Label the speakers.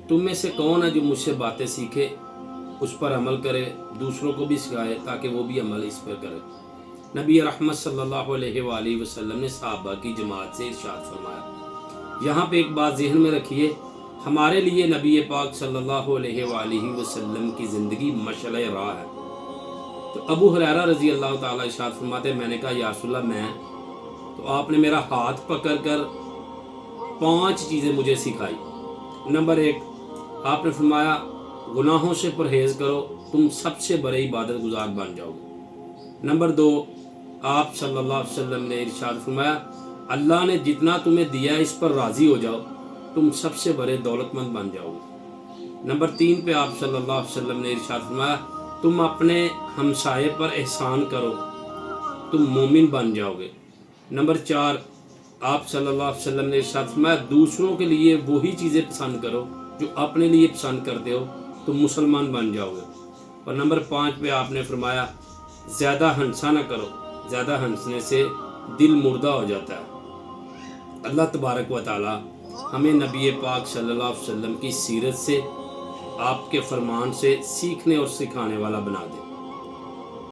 Speaker 1: تم میں سے کون ہے جو مجھ سے باتیں سیکھے، اس پر عمل کرے، دوسروں کو بھی سکھائے تاکہ وہ بھی عمل اس پر کرے۔ نبی رحمت صلی اللہ علیہ وآلہ وسلم نے صحابہ کی جماعت سے ارشاد فرمایا۔ یہاں پہ ایک بات ذہن میں رکھیے، ہمارے لیے نبی پاک صلی اللہ علیہ وآلہ وسلم کی زندگی مشعل راہ ہے۔ تو ابو ہریرہ رضی اللہ تعالیٰ ارشاد فرماتے، میں نے کہا یا رسول اللہ میں، تو آپ نے میرا ہاتھ پکڑ کر 5 چیزیں مجھے سکھائی۔ نمبر 1، آپ نے فرمایا گناہوں سے پرہیز کرو، تم سب سے بڑے عبادت گزار بن جاؤ گے۔ نمبر 2، آپ صلی اللہ علیہ وسلم نے ارشاد فرمایا اللہ نے جتنا تمہیں دیا ہے اس پر راضی ہو جاؤ، تم سب سے بڑے دولت مند بن جاؤ گے۔ نمبر 3 پہ آپ صلی اللہ علیہ وسلم نے ارشاد فرمایا تم اپنے ہمسائے پر احسان کرو، تم مومن بن جاؤ گے۔ نمبر 4، آپ صلی اللہ علیہ وسلم نے ارشاد فرمایا دوسروں کے لیے وہی چیزیں پسند کرو جو اپنے لیے پسند کرتے ہو، تم مسلمان بن جاؤ گے۔ اور نمبر 5 پہ آپ نے فرمایا زیادہ ہنسا نہ کرو، زیادہ ہنسنے سے دل مردہ ہو جاتا ہے۔ اللہ تبارک و تعالی ہمیں نبی پاک صلی اللہ علیہ وسلم کی سیرت سے، آپ کے فرمان سے سیکھنے اور سکھانے والا بنا دے۔